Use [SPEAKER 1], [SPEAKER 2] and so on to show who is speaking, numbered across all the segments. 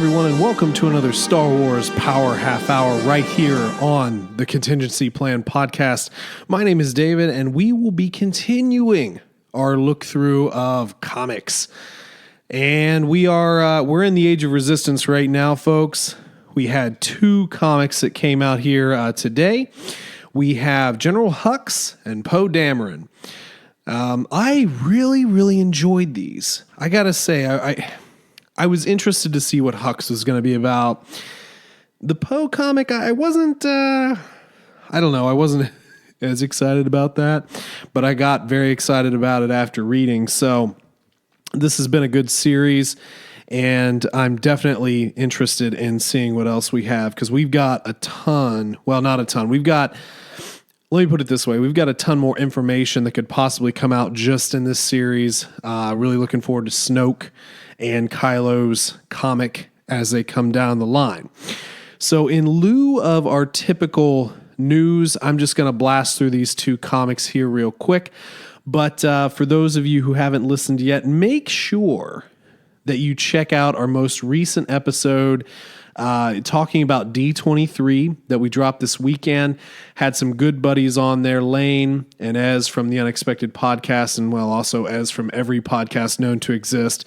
[SPEAKER 1] everyone, and welcome to another Star Wars Power Half Hour right here on the Contiengecy Plan Podcast. My name is David, and we will be continuing our look through of comics. And we're in the Age of Resistance right now, folks. We had two comics that came out here today. We have General Hux and Poe Dameron. I really enjoyed these. I gotta say, I was interested to see what Hux was going to be about. The Poe comic, I wasn't as excited about that, but I got very excited about it after reading. So this has been a good series, and I'm definitely interested in seeing what else we have, because we've got a ton. Well, not a ton. Let me put it this way. We've got a ton more information that could possibly come out just in this series. Really looking forward to Snoke and Kylo's comic as they come down the line. So in lieu of our typical news, I'm just going to blast through these two comics here real quick. But for those of you who haven't listened yet, make sure that you check out our most recent episode talking about D23 that we dropped this weekend. Had some good buddies on there, Lane and Ez from the Unexpected Podcast, and well, also Ez from every podcast known to exist.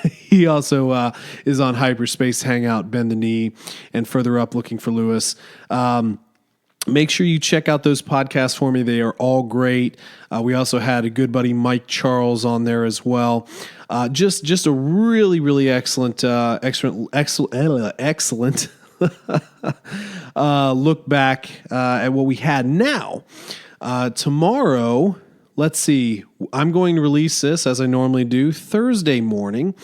[SPEAKER 1] He also is on Hyperspace Hangout, Bend the Knee, and further up looking for Lewis. Make sure you check out those podcasts for me. They are all great. We also had a good buddy, Mike Charles, on there as well. Just a really excellent look back at what we had. Now, tomorrow, let's see. I'm going to release this, as I normally do, Thursday morning.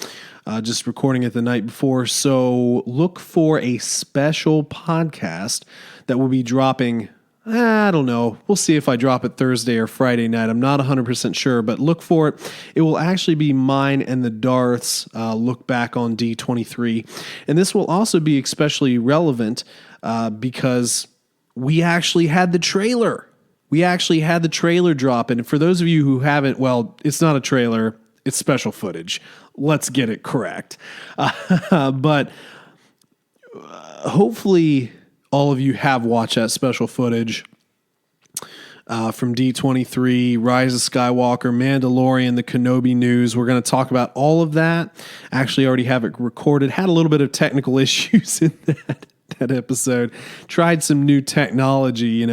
[SPEAKER 1] Just recording it the night before. So look for a special podcast that will be dropping. I don't know. We'll see if I drop it Thursday or Friday night. I'm not 100% sure, but look for it. It will actually be mine and the Darth's look back on D23. And this will also be especially relevant because we actually had the trailer. We actually had the trailer drop. And for those of you who haven't, well, it's not a trailer. It's special footage. Let's get it correct. But hopefully all of you have watched that special footage from D23, Rise of Skywalker, Mandalorian, the Kenobi news. We're going to talk about all of that. Actually, already have it recorded. Had a little bit of technical issues in that episode. Tried some new technology,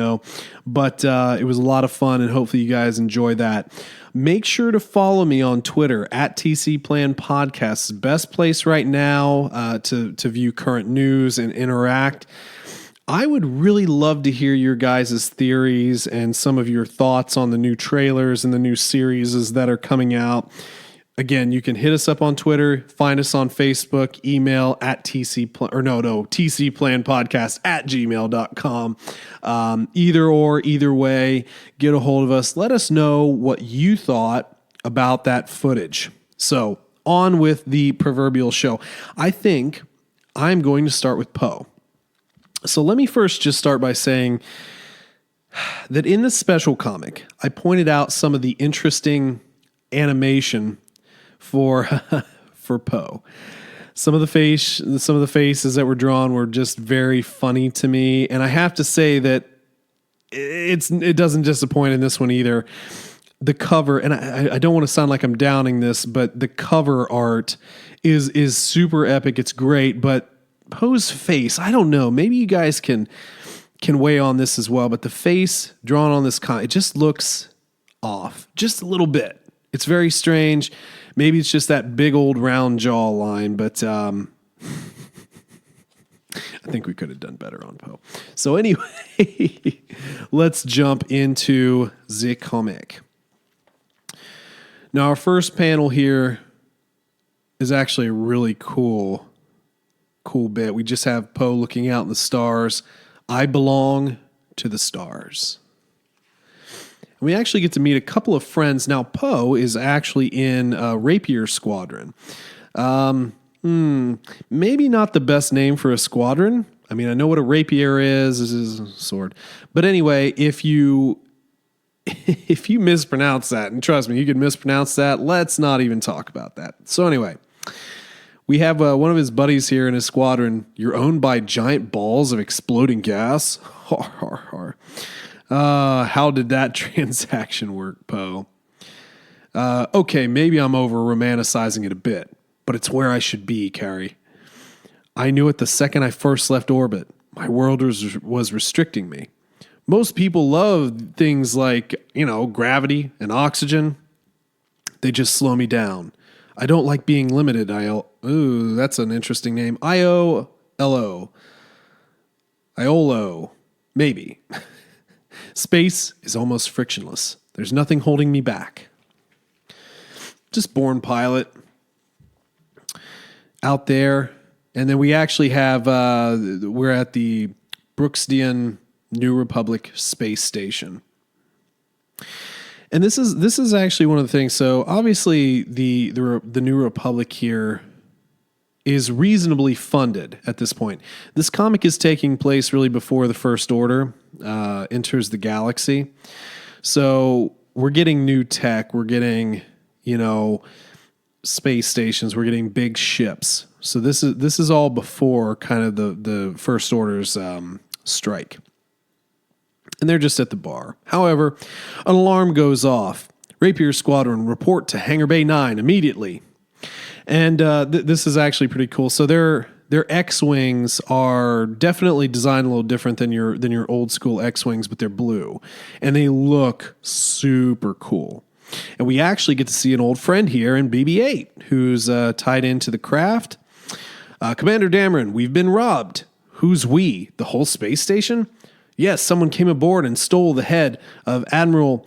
[SPEAKER 1] but it was a lot of fun, and hopefully you guys enjoy that. Make sure to follow me on Twitter at TC Plan Podcast. Best place right now to view current news and interact. I would really love to hear your guys' theories and some of your thoughts on the new trailers and the new series that are coming out. Again, you can hit us up on Twitter, find us on Facebook, email at tcplanpodcast@gmail.com. Either way, get a hold of us. Let us know what you thought about that footage. So on with the proverbial show. I think I'm going to start with Poe. So let me first just start by saying that in this special comic, I pointed out some of the interesting animation for Poe. Some of the faces that were drawn were just very funny to me, and I have to say that it doesn't disappoint in this one either. The cover, and I don't want to sound like I'm downing this, but the cover art is super epic. It's great, but Poe's face, I don't know. Maybe you guys can weigh on this as well, but the face drawn on this it just looks off, just a little bit. It's very strange. Maybe it's just that big old round jaw line, but I think we could have done better on Poe. So anyway, let's jump into the comic. Now, our first panel here is actually a really cool bit. We just have Poe looking out in the stars. I belong to the stars. And we actually get to meet a couple of friends. Now, Poe is actually in Rapier Squadron. Maybe not the best name for a squadron. I mean, I know what a rapier is. This is a sword. But anyway, if you mispronounce that, and trust me, you can mispronounce that, let's not even talk about that. So anyway, We have one of his buddies here in his squadron. You're owned by giant balls of exploding gas. Har, har, har. How did that transaction work, Poe? Okay, maybe I'm over romanticizing it a bit, but it's where I should be, Carrie. I knew it the second I first left orbit. My world was restricting me. Most people love things like, gravity and oxygen. They just slow me down. I don't like being limited. Ooh, that's an interesting name. IOLO. Iolo. Maybe. Space is almost frictionless. There's nothing holding me back. Just born pilot out there. And then we actually have, we're at the Brooksdian New Republic Space Station. And this is actually one of the things. So obviously the New Republic here is reasonably funded at this point. This comic is taking place really before the First Order enters the galaxy. So we're getting new tech. We're getting, space stations. We're getting big ships. So this is all before kind of the First Order's strike. And they're just at the bar. However, an alarm goes off. Rapier Squadron, report to Hangar Bay 9 immediately. And this is actually pretty cool. So their X-Wings are definitely designed a little different than your old school X-Wings, but they're blue. And they look super cool. And we actually get to see an old friend here in BB-8 who's tied into the craft. Commander Dameron, we've been robbed. Who's we? The whole space station? Yes, someone came aboard and stole the head of Admiral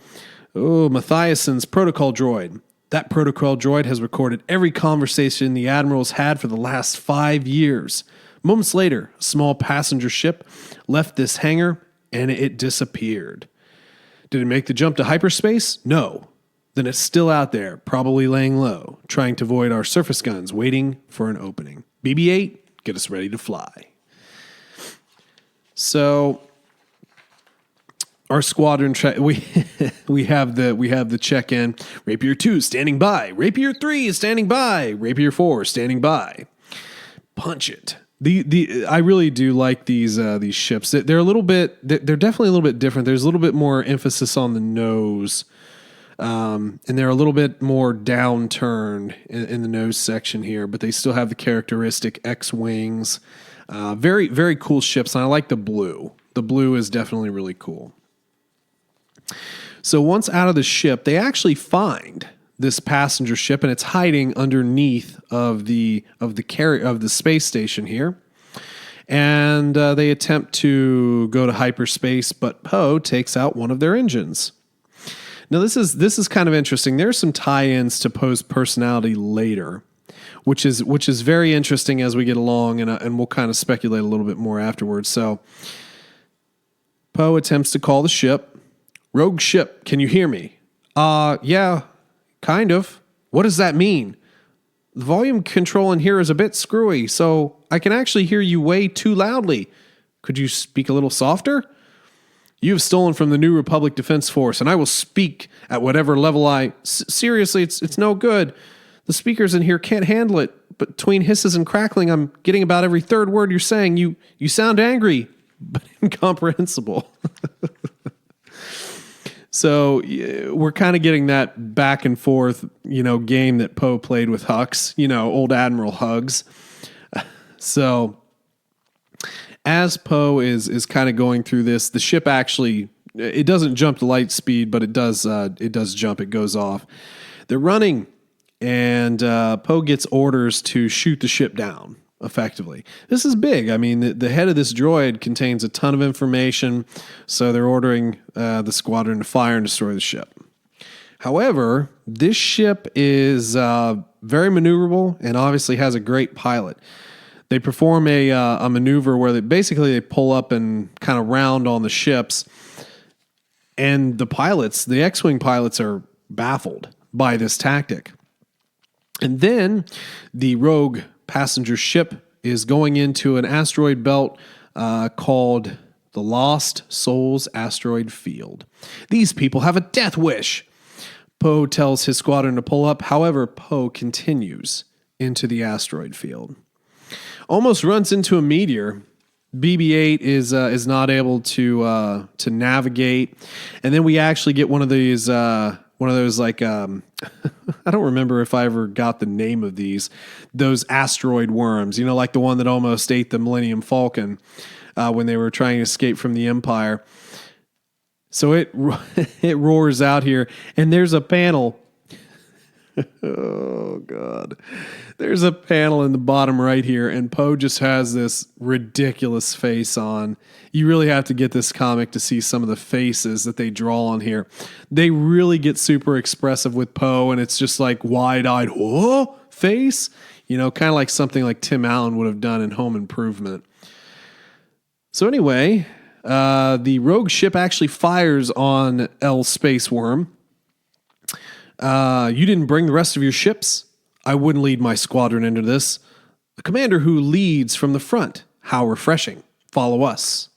[SPEAKER 1] Mathiason's protocol droid. That protocol droid has recorded every conversation the Admiral's had for the last 5 years. Moments later, a small passenger ship left this hangar and it disappeared. Did it make the jump to hyperspace? No. Then it's still out there, probably laying low, trying to avoid our surface guns, waiting for an opening. BB-8, get us ready to fly. So our squadron we have the check-in. Rapier 2 standing by. Rapier 3 is standing by. Rapier 4 standing by. Punch it. I really do like these ships. They're definitely a little bit different. There's a little bit more emphasis on the nose. And they're a little bit more downturned in the nose section here, but they still have the characteristic X-Wings. Very, very cool ships, and I like the blue. The blue is definitely really cool. So once out of the ship, they actually find this passenger ship, and it's hiding underneath of the space station here. And they attempt to go to hyperspace, but Poe takes out one of their engines. Now this is kind of interesting. There's some tie-ins to Poe's personality later, which is very interesting as we get along, and we'll kind of speculate a little bit more afterwards. So Poe attempts to call the ship. Rogue ship, can you hear me? Yeah, kind of. What does that mean? The volume control in here is a bit screwy, so I can actually hear you way too loudly. Could you speak a little softer? You have stolen from the New Republic Defense Force, and I will speak at whatever level seriously, it's no good. The speakers in here can't handle it. Between hisses and crackling, I'm getting about every third word you're saying. You sound angry, but incomprehensible. So we're kind of getting that back and forth, game that Poe played with Hux, old Admiral Hugs. So as Poe is kind of going through this, the ship actually, it doesn't jump to light speed, but it does jump. It goes off. They're running, and Poe gets orders to shoot the ship down effectively. This is big. I mean, the head of this droid contains a ton of information, so they're ordering the squadron to fire and destroy the ship. However, this ship is very maneuverable and obviously has a great pilot. They perform a maneuver where they pull up and kind of round on the ships, and the X-Wing pilots are baffled by this tactic. And then the rogue passenger ship is going into an asteroid belt called the Lost Souls Asteroid Field. These people have a death wish. Poe tells his squadron to pull up. However, Poe continues. into the asteroid field. Almost runs into a meteor. BB-8 is not able to navigate, and then we actually get one of those like I don't remember if I ever got the name of those asteroid worms. Like the one that almost ate the Millennium Falcon when they were trying to escape from the Empire. So it roars out here, and there's a panel. Oh, God. There's a panel in the bottom right here, and Poe just has this ridiculous face on. You really have to get this comic to see some of the faces that they draw on here. They really get super expressive with Poe, and it's just like wide-eyed, whoa, face. Kind of like something like Tim Allen would have done in Home Improvement. So anyway, the rogue ship actually fires on L Space Worm. You didn't bring the rest of your ships? I wouldn't lead my squadron into this. A commander who leads from the front. How refreshing. Follow us.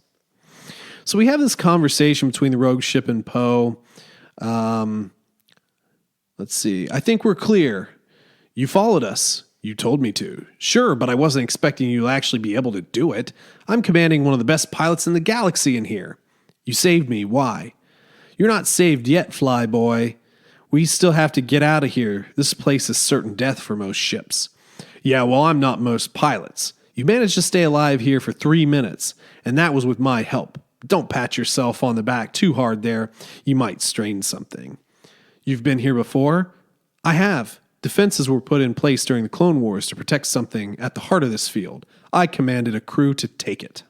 [SPEAKER 1] So we have this conversation between the rogue ship and Poe. Let's see. I think we're clear. You followed us. You told me to. Sure, but I wasn't expecting you to actually be able to do it. I'm commanding one of the best pilots in the galaxy in here. You saved me. Why? You're not saved yet, Flyboy. We still have to get out of here. This place is certain death for most ships. Yeah, well, I'm not most pilots. You managed to stay alive here for 3 minutes, and that was with my help. Don't pat yourself on the back too hard there. You might strain something. You've been here before? I have. Defenses were put in place during the Clone Wars to protect something at the heart of this field. I commanded a crew to take it.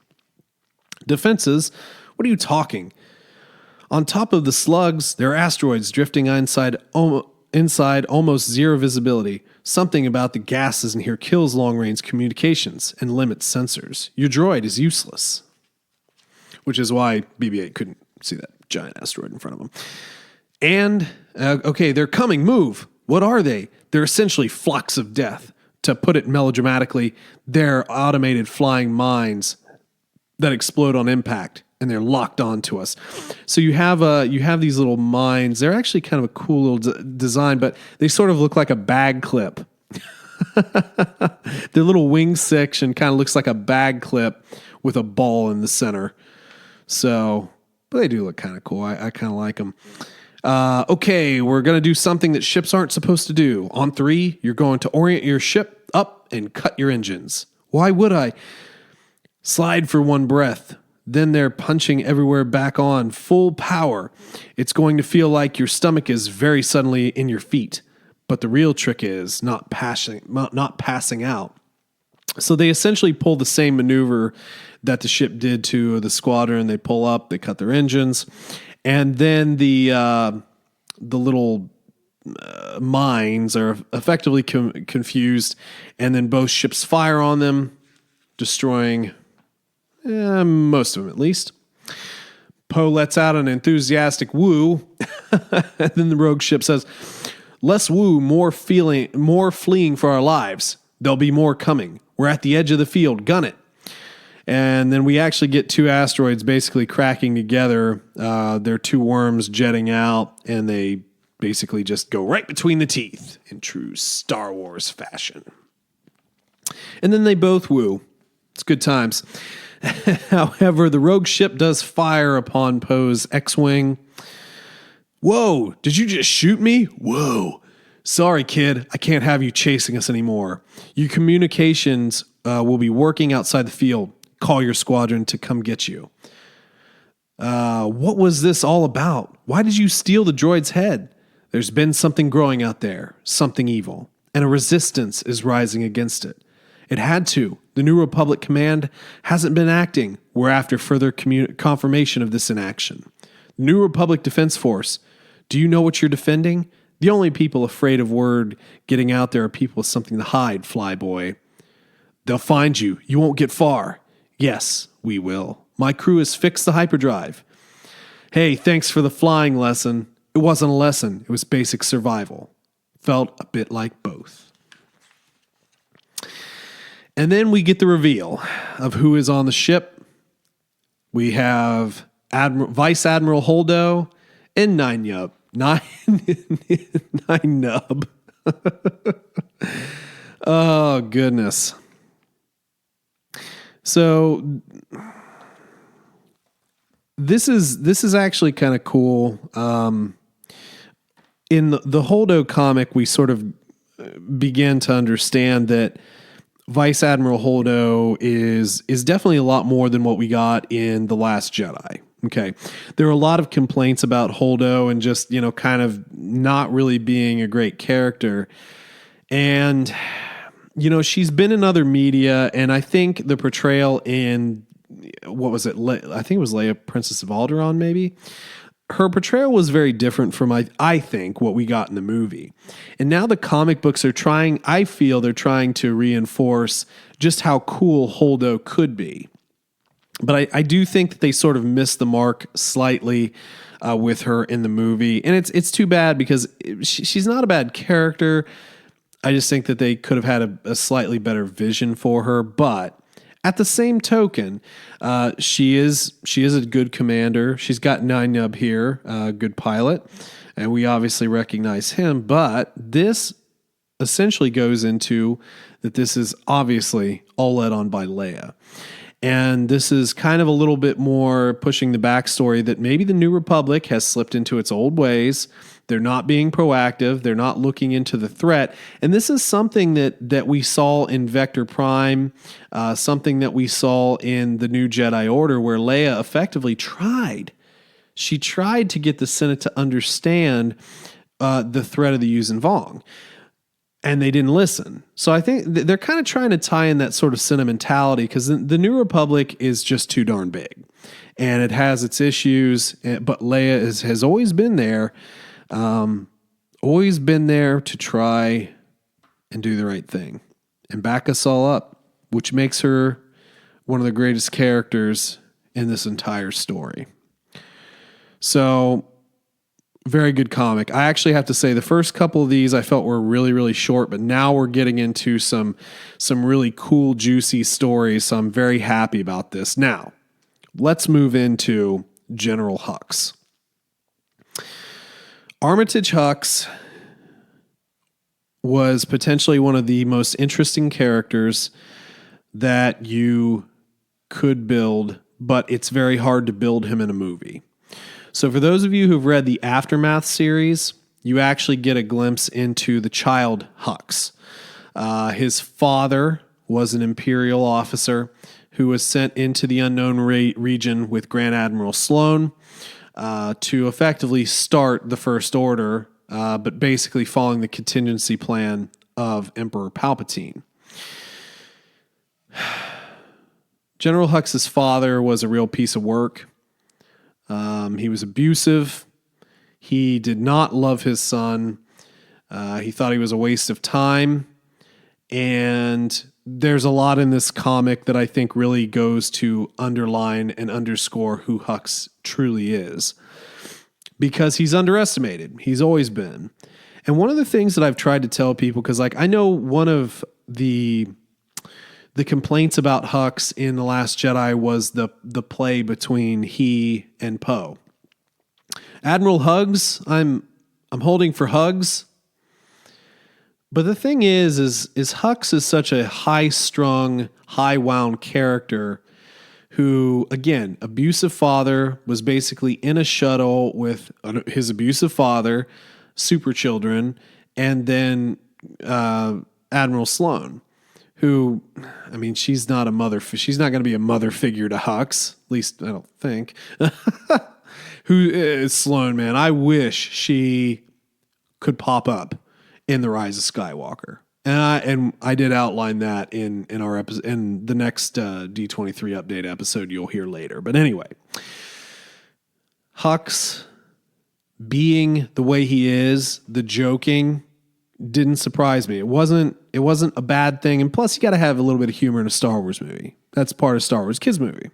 [SPEAKER 1] Defenses? What are you talking? On top of the slugs, there are asteroids drifting inside almost zero visibility. Something about the gases in here kills long-range communications and limits sensors. Your droid is useless. Which is why BB-8 couldn't see that giant asteroid in front of him. And, okay, they're coming. Move. What are they? They're essentially flocks of death. To put it melodramatically, they're automated flying mines that explode on impact. And they're locked onto us. So you have these little mines. They're actually kind of a cool little design, but they sort of look like a bag clip. Their little wing section kind of looks like a bag clip with a ball in the center. So, but they do look kind of cool. I kind of like them. Okay, we're going to do something that ships aren't supposed to do. On 3, you're going to orient your ship up and cut your engines. Why would I? Slide for one breath. Then they're punching everywhere back on full power. It's going to feel like your stomach is very suddenly in your feet. But the real trick is not passing out. So they essentially pull the same maneuver that the ship did to the squadron. They pull up, they cut their engines, and then the little mines are effectively confused, and then both ships fire on them, destroying most of them at least. Poe lets out an enthusiastic woo, and then the rogue ship says, "Less woo, more fleeing for our lives. There'll be more coming. We're at the edge of the field. Gun it." And then we actually get 2 asteroids basically cracking together. They're 2 worms jetting out, and they basically just go right between the teeth in true Star Wars fashion. And then they both woo. It's good times. However, the rogue ship does fire upon Poe's X-Wing. Whoa, did you just shoot me? Whoa. Sorry, kid, I can't have you chasing us anymore. Your communications will be working outside the field. Call your squadron to come get you. What was this all about? Why did you steal the droid's head? There's been something growing out there, something evil, and a resistance is rising against it. It had to. The New Republic command hasn't been acting. We're after further confirmation of this inaction. New Republic Defense Force, do you know what you're defending? The only people afraid of word getting out there are people with something to hide, Flyboy. They'll find you. You won't get far. Yes, we will. My crew has fixed the hyperdrive. Hey, thanks for the flying lesson. It wasn't a lesson. It was basic survival. Felt a bit like both. And then we get the reveal of who is on the ship. We have Vice Admiral Holdo and Nine Nub. Oh, goodness. So this is actually kind of cool. In the Holdo comic, we sort of begin to understand that Vice Admiral Holdo is definitely a lot more than what we got in The Last Jedi. Okay. There are a lot of complaints about Holdo and just, kind of not really being a great character. And, she's been in other media, and I think the portrayal in, what was it? I think it was Leia, Princess of Alderaan, maybe. Her portrayal was very different from, I think, what we got in the movie. And now the comic books are I feel they're trying to reinforce just how cool Holdo could be. But I do think that they sort of missed the mark slightly with her in the movie. And it's too bad because she's not a bad character. I just think that they could have had a slightly better vision for her. But at the same token, she is a good commander. She's got Nine Nub here, a good pilot, and we obviously recognize him. But this essentially goes into that this is obviously all led on by Leia. And this is kind of a little bit more pushing the backstory that maybe the New Republic has slipped into its old ways. They're not being proactive. They're not looking into the threat. And this is something that we saw in Vector Prime, something that we saw in the New Jedi Order, where Leia effectively tried. She tried to get the Senate to understand the threat of the Yuuzhan Vong. And they didn't listen. So I think they're kind of trying to tie in that sort of sentimentality because the New Republic is just too darn big. And it has its issues, but Leia has always been there. Always been there to try and do the right thing and back us all up, which makes her one of the greatest characters in this entire story. So, very good comic. I actually have to say the first couple of these I felt were really, really short, but now we're getting into some really cool, juicy stories, so I'm very happy about this. Now, let's move into General Hux. Armitage Hux was potentially one of the most interesting characters that you could build, but it's very hard to build him in a movie. So for those of you who've read the Aftermath series, you actually get a glimpse into the child Hux. His father was an Imperial officer who was sent into the unknown region with Grand Admiral Sloane to effectively start the First Order, but basically following the contingency plan of Emperor Palpatine. General Hux's father was a real piece of work. He was abusive. He did not love his son. He thought he was a waste of time. And there's a lot in this comic that I think really goes to underline and underscore who Hux truly is. Because he's underestimated. He's always been. And one of the things that I've tried to tell people, because I know one of the complaints about Hux in The Last Jedi was the play between he and Poe. Admiral Hugs, I'm holding for Hugs. But the thing is Hux is such a high-strung, high-wound character who, again, abusive father, was basically in a shuttle with his abusive father, super children, and then Admiral Sloane, who, she's not a mother. She's not going to be a mother figure to Hux, at least I don't think. Who is Sloane, man? I wish she could pop up in The Rise of Skywalker. And I did outline that in our episode, in the next D23 update episode you'll hear later. But anyway, Hux being the way he is, the joking, didn't surprise me. It wasn't a bad thing. And plus, you got to have a little bit of humor in a Star Wars movie. That's part of Star Wars kids movie.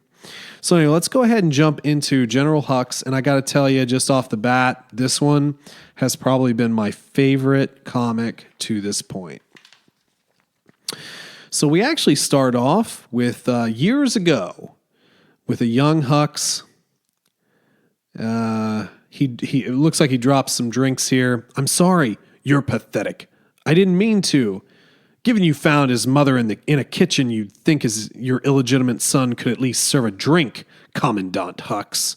[SPEAKER 1] So anyway, let's go ahead and jump into General Hux. And I got to tell you, just off the bat, this one has probably been my favorite comic to this point. So we actually start off with years ago with a young Hux. It looks like he drops some drinks here. I'm sorry, you're pathetic. I didn't mean to. Given you found his mother in a kitchen you'd think your illegitimate son could at least serve a drink, Commandant Hux.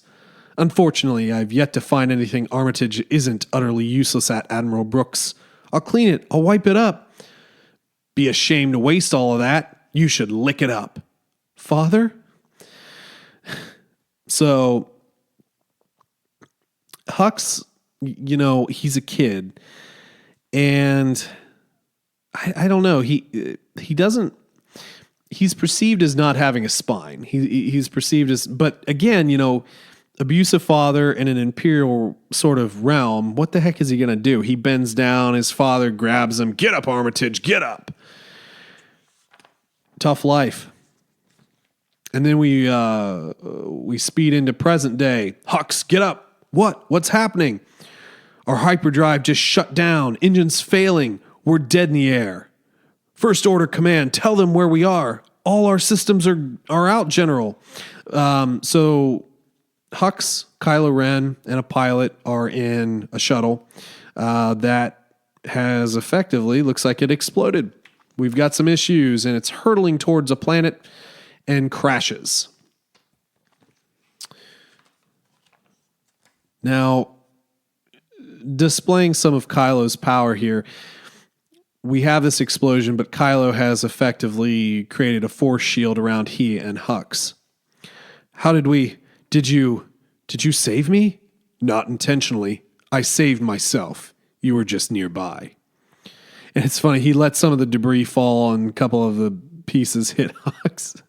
[SPEAKER 1] Unfortunately, I've yet to find anything Armitage isn't utterly useless at, Admiral Brooks. I'll clean it. I'll wipe it up. Be ashamed to waste all of that. You should lick it up. Father? So, Hux, he's a kid. And I don't know. He doesn't. He's perceived as not having a spine. He's perceived as, but again, abusive father in an imperial sort of realm. What the heck is he going to do? He bends down. His father grabs him. Get up, Armitage. Get up. Tough life. And then we speed into present day. Hux, get up. What's happening? Our hyperdrive just shut down. Engines failing. We're dead in the air. First order command, tell them where we are. All our systems are out, General. So Hux, Kylo Ren, and a pilot are in a shuttle that has effectively, looks like it exploded. We've got some issues, and it's hurtling towards a planet and crashes. Now, displaying some of Kylo's power here, we have this explosion, but Kylo has effectively created a force shield around he and Hux. How did you save me? Not intentionally. I saved myself. You were just nearby. And it's funny, he let some of the debris fall and a couple of the pieces hit Hux.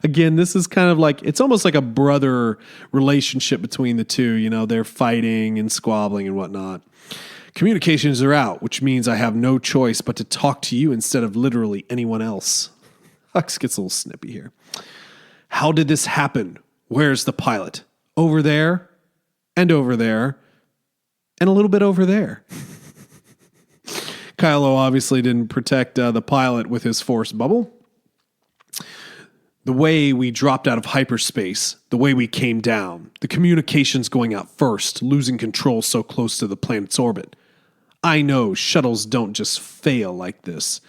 [SPEAKER 1] Again, this is kind of like, it's almost like a brother relationship between the two. They're fighting and squabbling and whatnot. Communications are out, which means I have no choice but to talk to you instead of literally anyone else. Hux gets a little snippy here. How did this happen? Where's the pilot? Over there, and over there, and a little bit over there. Kylo obviously didn't protect the pilot with his force bubble. The way we dropped out of hyperspace, the way we came down, the communications going out first, losing control so close to the planet's orbit. I know shuttles don't just fail like this.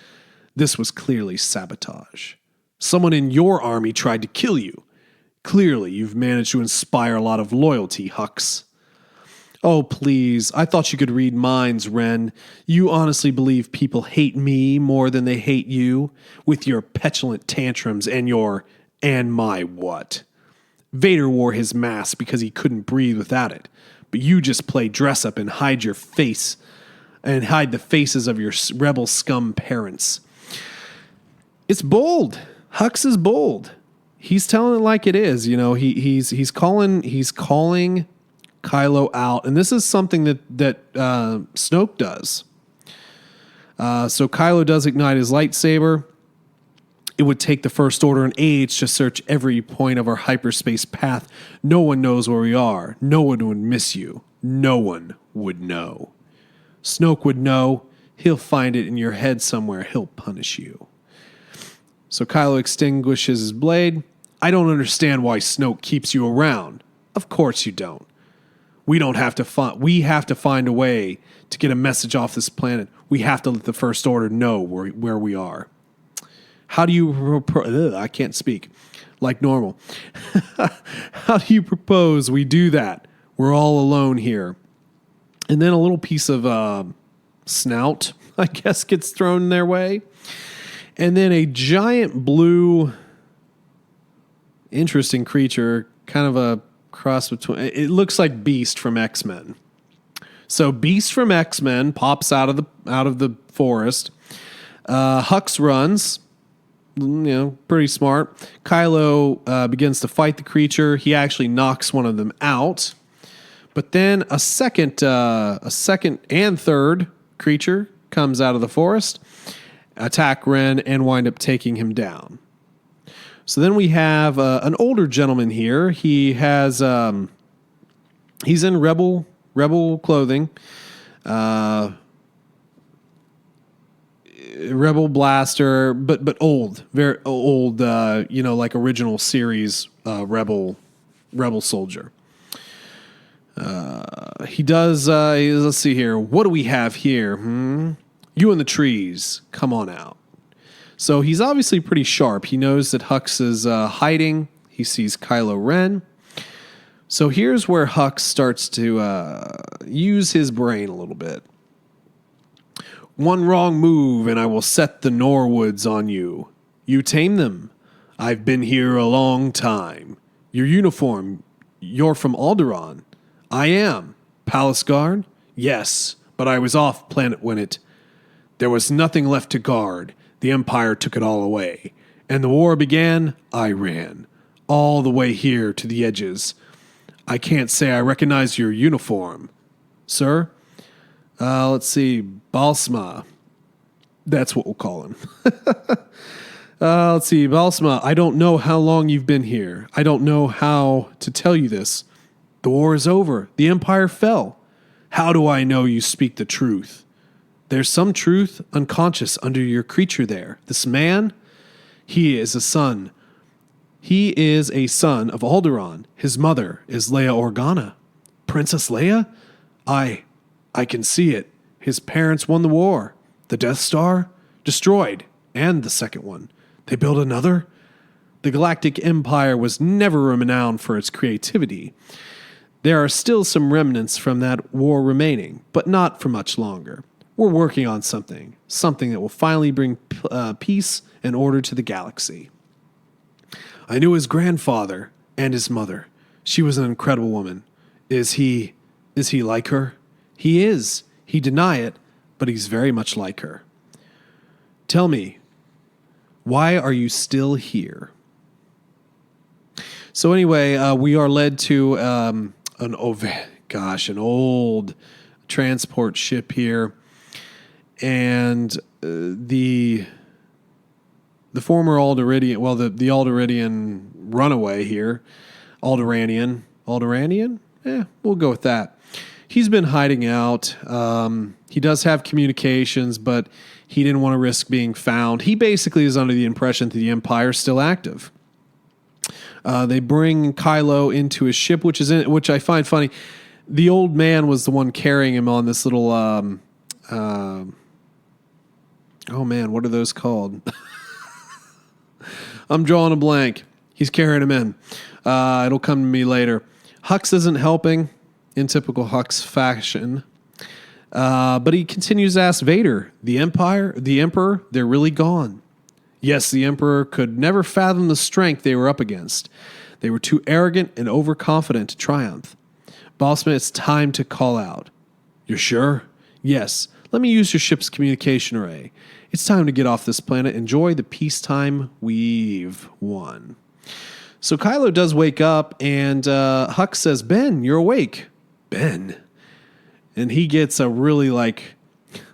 [SPEAKER 1] This was clearly sabotage. Someone in your army tried to kill you. Clearly, you've managed to inspire a lot of loyalty, Hux. Oh, please. I thought you could read minds, Ren. You honestly believe people hate me more than they hate you? With your petulant tantrums and my what? Vader wore his mask because he couldn't breathe without it. But you just play dress up and hide your face and hide the faces of your rebel scum parents. It's bold. Hux is bold. He's telling it like it is. He's calling Kylo out, and this is something that Snoke does. So Kylo does ignite his lightsaber. It would take the First Order an age to search every point of our hyperspace path. No one knows where we are. No one would miss you. No one would know. Snoke would know. He'll find it in your head somewhere. He'll punish you. So Kylo extinguishes his blade. I don't understand why Snoke keeps you around. Of course you don't. We have to find a way to get a message off this planet. We have to let the First Order know where we are. How do you I can't speak like normal. How do you propose we do that? We're all alone here. And then a little piece of snout, I guess, gets thrown their way. And then a giant blue, interesting creature, kind of a cross between, it looks like Beast from X-Men. So Beast from X-Men pops out of the forest. Hux runs, pretty smart. Kylo begins to fight the creature. He actually knocks one of them out. But then a second and third creature comes out of the forest, attack Ren, and wind up taking him down. So then we have an older gentleman here. He has he's in rebel clothing, rebel blaster, but old, very old. Like original series rebel soldier. He does. Let's see here. What do we have here? You and the trees. Come on out. So he's obviously pretty sharp. He knows that Hux is hiding. He sees Kylo Ren. So here's where Hux starts to use his brain a little bit. One wrong move and I will set the Norwoods on you. You tame them. I've been here a long time. Your uniform, you're from Alderaan. I am. Palace Guard? Yes, but I was off planet when there was nothing left to guard. The Empire took it all away. And the war began, I ran. All the way here to the edges. I can't say I recognize your uniform. Sir? Let's see. Balsma. That's what we'll call him. Let's see. Balsma, I don't know how long you've been here. I don't know how to tell you this. The war is over. The Empire fell. How do I know you speak the truth? There's some truth unconscious under your creature there. This man, he is a son. He is a son of Alderaan. His mother is Leia Organa. Princess Leia? I can see it. His parents won the war. The Death Star? Destroyed. And the second one. They built another? The Galactic Empire was never renowned for its creativity. There are still some remnants from that war remaining, but not for much longer. We're working on something that will finally bring peace and order to the galaxy. I knew his grandfather and his mother. She was an incredible woman. Is he like her? He is. He deny it, but he's very much like her. Tell me, why are you still here? So anyway, we are led to an old transport ship here, and the former Alderaanian, well, the Alderaanian runaway here, Alderaanian? We'll go with that. He's been hiding out. He does have communications, but he didn't want to risk being found. He basically is under the impression that the Empire is still active. They bring Kylo into his ship, which I find funny. The old man was the one carrying him on this little, oh man, what are those called? I'm drawing a blank. He's carrying him in. It'll come to me later. Hux isn't helping in typical Hux fashion. But he continues to ask Vader, the Emperor, they're really gone. Yes, the Emperor could never fathom the strength they were up against. They were too arrogant and overconfident to triumph. Bossman, it's time to call out. You're sure? Yes. Let me use your ship's communication array. It's time to get off this planet. Enjoy the peacetime we've won. So Kylo does wake up, and Hux says, Ben, you're awake. Ben. And he gets a really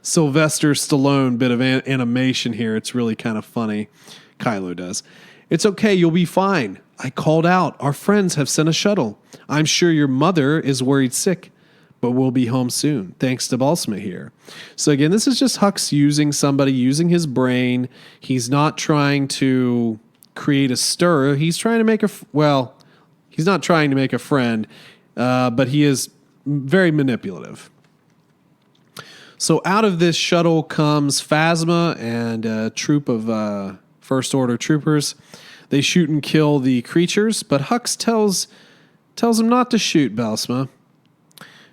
[SPEAKER 1] Sylvester Stallone bit of animation here. It's really kind of funny. Kylo does. It's okay. You'll be fine. I called out. Our friends have sent a shuttle. I'm sure your mother is worried sick, but we'll be home soon. Thanks to Balsma here. So again, this is just Hux using his brain. He's not trying to create a stir. He's trying to make he's not trying to make a friend, but he is very manipulative. So out of this shuttle comes Phasma and a troop of First Order troopers. They shoot and kill the creatures, but Hux tells him not to shoot Balsma.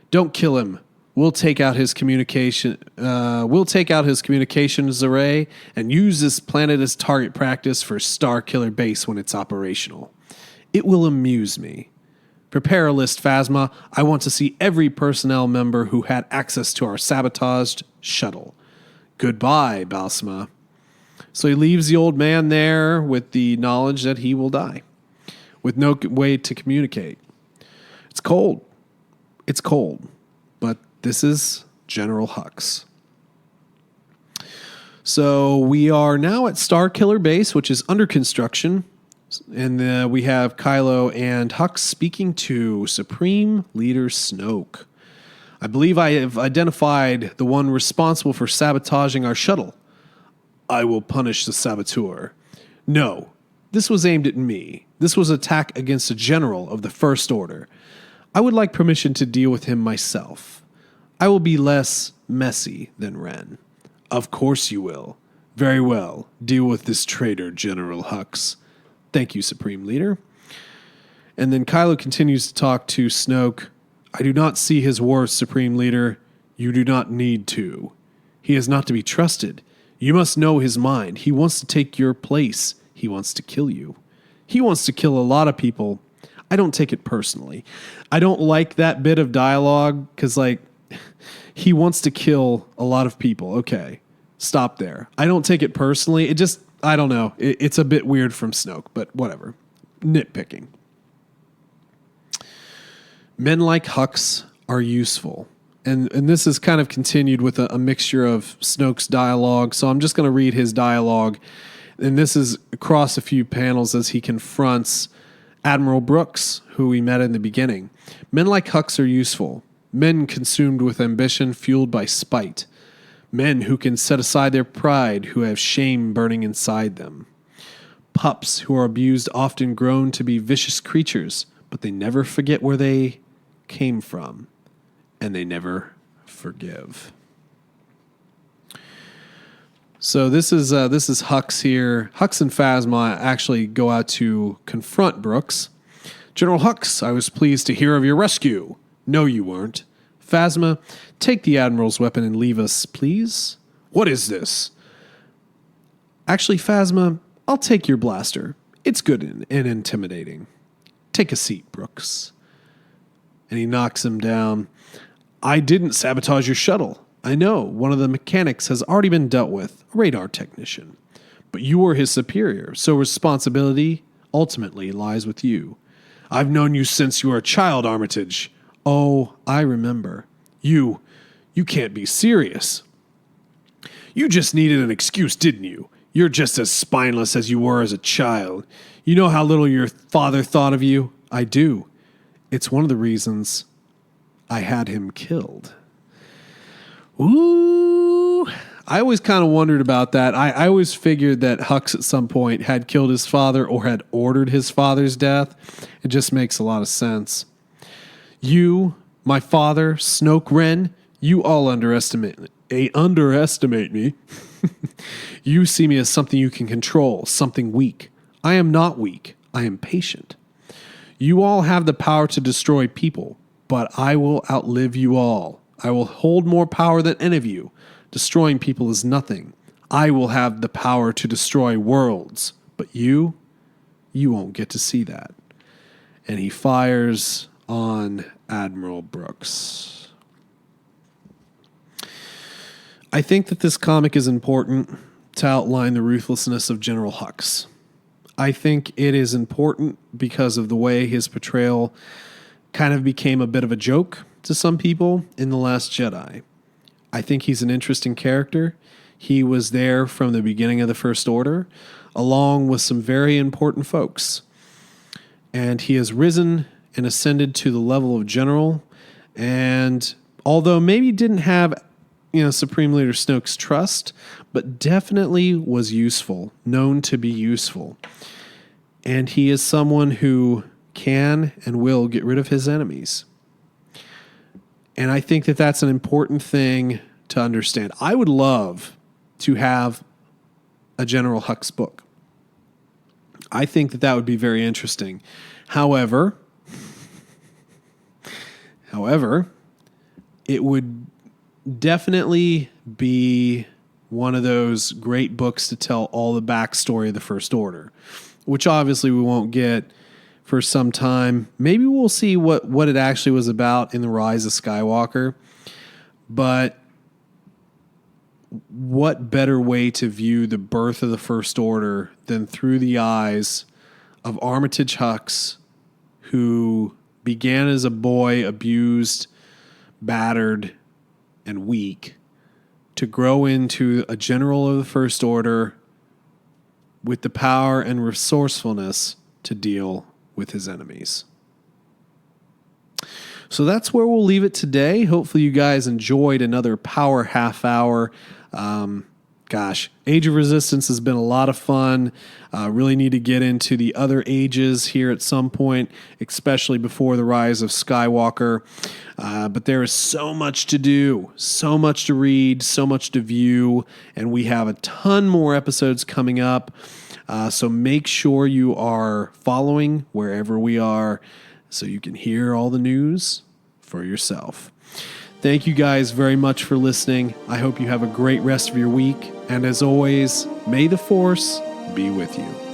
[SPEAKER 1] Don't kill him. We'll take out his communications array and use this planet as target practice for Star Killer Base when it's operational. It will amuse me. Prepare a list, Phasma. I want to see every personnel member who had access to our sabotaged shuttle. Goodbye, Balsma. So he leaves the old man there with the knowledge that he will die, with no way to communicate. It's cold. But this is General Hux. So we are now at Star Killer Base, which is under construction. And we have Kylo and Hux speaking to Supreme Leader Snoke. I believe I have identified the one responsible for sabotaging our shuttle. I will punish the saboteur. No, this was aimed at me. This was an attack against a general of the First Order. I would like permission to deal with him myself. I will be less messy than Ren. Of course you will. Very well. Deal with this traitor, General Hux. Thank you, Supreme Leader. And then Kylo continues to talk to Snoke. I do not see his worth, Supreme Leader. You do not need to. He is not to be trusted. You must know his mind. He wants to take your place. He wants to kill you. He wants to kill a lot of people. I don't take it personally. I don't like that bit of dialogue because, he wants to kill a lot of people. Okay, stop there. I don't take it personally. It just, I don't know. It's a bit weird from Snoke, but whatever. Nitpicking. Men like Hux are useful. And this is kind of continued with a mixture of Snoke's dialogue. So I'm just going to read his dialogue. And this is across a few panels as he confronts Admiral Brooks, who we met in the beginning. Men like Hux are useful. Men consumed with ambition, fueled by spite. Men who can set aside their pride, who have shame burning inside them. Pups who are abused often grown to be vicious creatures, but they never forget where they came from. And they never forgive. So this is Hux here. Hux and Phasma actually go out to confront Brooks. General Hux, I was pleased to hear of your rescue. No, you weren't. Phasma, take the Admiral's weapon and leave us, please. What is this? Actually, Phasma, I'll take your blaster. It's good and intimidating. Take a seat, Brooks. And he knocks him down. I didn't sabotage your shuttle. I know, one of the mechanics has already been dealt with, a radar technician. But you were his superior, so responsibility ultimately lies with you. I've known you since you were a child, Armitage. Oh, I remember. You can't be serious. You just needed an excuse, didn't you? You're just as spineless as you were as a child. You know how little your father thought of you? I do. It's one of the reasons I had him killed. Ooh. I always kind of wondered about that. I always figured that Hux at some point had killed his father or had ordered his father's death. It just makes a lot of sense. You, my father, Snoke Wren, you all underestimate me. You see me as something you can control, something weak. I am not weak. I am patient. You all have the power to destroy people, but I will outlive you all. I will hold more power than any of you. Destroying people is nothing. I will have the power to destroy worlds, but you won't get to see that. And he fires on Admiral Brooks. I think that this comic is important to outline the ruthlessness of General Hux. I think it is important because of the way his portrayal kind of became a bit of a joke to some people in The Last Jedi. I think he's an interesting character. He was there from the beginning of the First Order, along with some very important folks. And he has risen and ascended to the level of general. And although maybe didn't have, Supreme Leader Snoke's trust, but definitely was useful, known to be useful. And he is someone who can and will get rid of his enemies. And I think that that's an important thing to understand. I would love to have a General Hux book. I think that would be very interesting. However, it would definitely be one of those great books to tell all the backstory of the First Order, which obviously we won't get for some time. Maybe we'll see what it actually was about in The Rise of Skywalker. But what better way to view the birth of the First Order than through the eyes of Armitage Hux, who began as a boy, abused, battered, and weak, to grow into a general of the First Order with the power and resourcefulness to deal with his enemies. So that's where we'll leave it today. Hopefully you guys enjoyed another power half hour. Kind gosh, Age of Resistance has been a lot of fun. Really need to get into the other ages here at some point, especially before the rise of Skywalker. But there is so much to do, so much to read, so much to view, and we have a ton more episodes coming up. So make sure you are following wherever we are so you can hear all the news for yourself. Thank you guys very much for listening. I hope you have a great rest of your week. And as always, may the Force be with you.